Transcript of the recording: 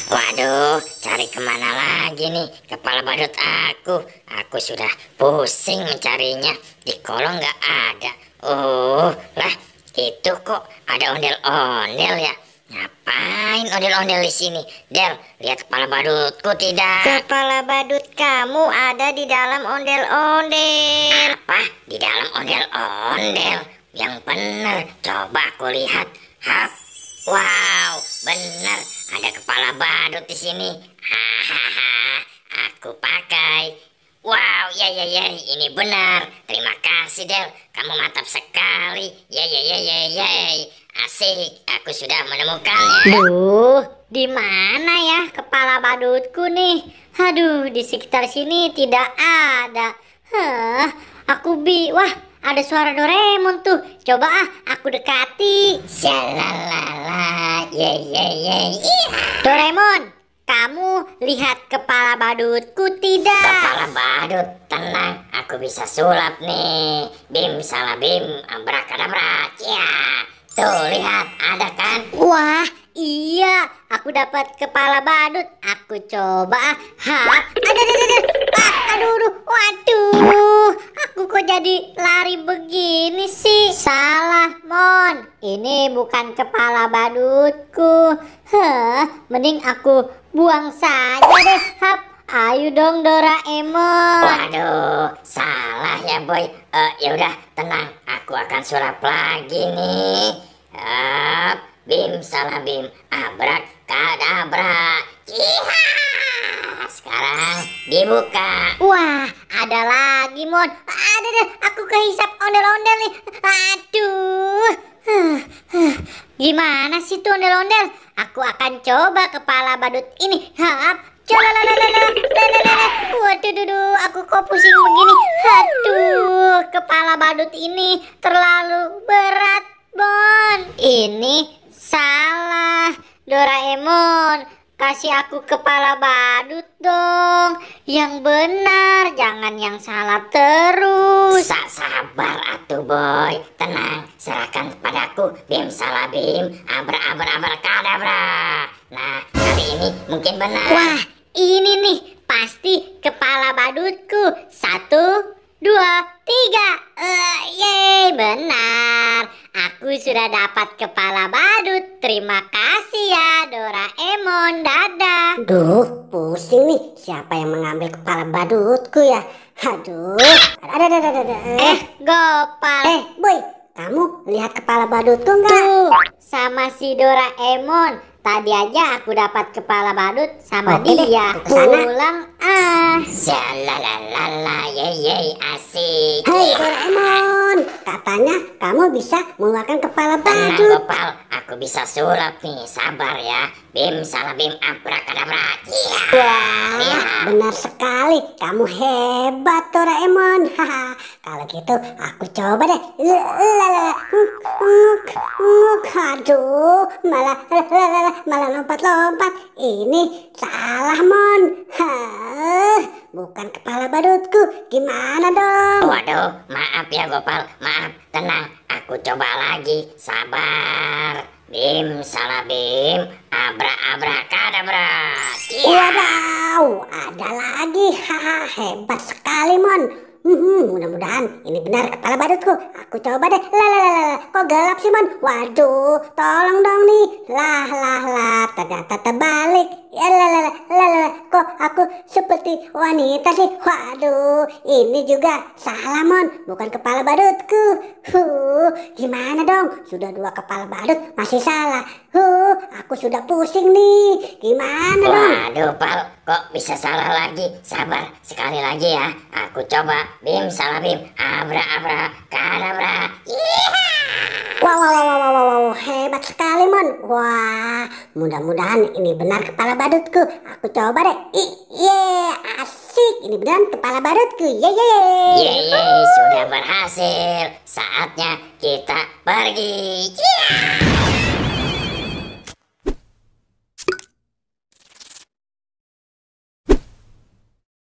Waduh, cari kemana lagi nih kepala badut aku? Aku sudah pusing mencarinya. Di kolong nggak ada. Oh, lah itu kok ada ondel-ondel ya? Ngapain ondel-ondel di sini? Del, lihat kepala badutku tidak? Kepala badut kamu ada di dalam ondel-ondel. Apa? Di dalam ondel-ondel? Yang bener, coba aku lihat. Hap. Wow, benar ada kepala badut di sini. Hahaha, aku pakai. Wow, ya, ini benar. Terima kasih Del, kamu mantap sekali. Ya, asik. Aku sudah menemukannya. Duh, di mana ya kepala badutku nih? Aduh, di sekitar sini tidak ada. Wah, ada suara Doraemon tuh. Coba aku dekati. Shalalala, Doraemon, kamu lihat kepala badutku tidak? Kepala badut, tenang, aku bisa sulap nih. Bim salah bim, abrakadabra. Ya, tuh lihat, ada kan? Wah, iya, aku dapat kepala badut. Aku coba. Aduh, waduh, aku kok jadi lari begini sih? Salah, Mon. Ini bukan kepala badutku. Mending aku buang saja deh. Ayo dong Doraemon. Waduh, salah ya boy. Yaudah, tenang, aku akan sulap lagi nih. Bim salah bim, abrakadabra. Sekarang dibuka. Wah, ada lagi Mon. Ada deh, aku kehisap ondel-ondel nih. Aduh. Gimana sih tuh ondel-ondel? Aku akan coba kepala badut ini. Waduh, aku kok pusing begini. Aduh, kepala badut ini terlalu berat, Bon. Ini salah, Doraemon. Kasih aku kepala badut dong. Yang benar, jangan yang salah terus. Sabar atuh boy, tenang, serahkan kepadaku. Bim salah bim, abrakadabra. Nah, kali ini mungkin benar. Wah, ini nih pasti kepala badutku. 1, 2, 3. Yeay, benar. Aku sudah dapat kepala badut. Terima kasih ya Doraemon. Dadah. Duh, pusing nih. Siapa yang mengambil kepala badutku ya? Aduh. Ada. Gopal. Boy, kamu lihat kepala badutku nggak? Tuh, sama si Doraemon. Tadi aja aku dapat kepala badut sama Oke dia. deh, kesana. Pulang Shalalala, asik. Hei Doraemon, katanya kamu bisa mengeluarkan kepala Tenang badut. Gopal, aku bisa sulap nih, sabar ya. Bim salah bim, abrakadabra. Wah, benar sekali. Kamu hebat Doraemon. Kalau gitu aku coba deh. Aduh, malah lompat-lompat. Ini salah Mon. Bukan kepala badutku. Gimana dong? Waduh, maaf ya Gopal, maaf. Tenang, aku coba lagi, sabar. Bim salah bim, abrakadabra. Wadaw, ada lagi. Hebat sekali Mon. Mudah-mudahan ini benar kepala badutku. Aku coba deh. Kok gelap sih Mon? Waduh, tolong dong nih. Ternyata terbalik. Kok aku seperti wanita sih? Waduh, ini juga salah Mon. Bukan kepala badutku. Gimana dong? Sudah 2 kepala badut masih salah. Aku sudah pusing nih. Gimana dong? Waduh Pal, kok bisa salah lagi? Sabar, sekali lagi ya. Aku coba. Bim salah bim, abrakadabra. Wow, hebat sekali Mon. Wah, Mudah-mudahan ini benar kepala badutku. Aku coba deh. Iya, asik. Ini benar kepala badutku. Yeay, sudah berhasil. Saatnya kita pergi.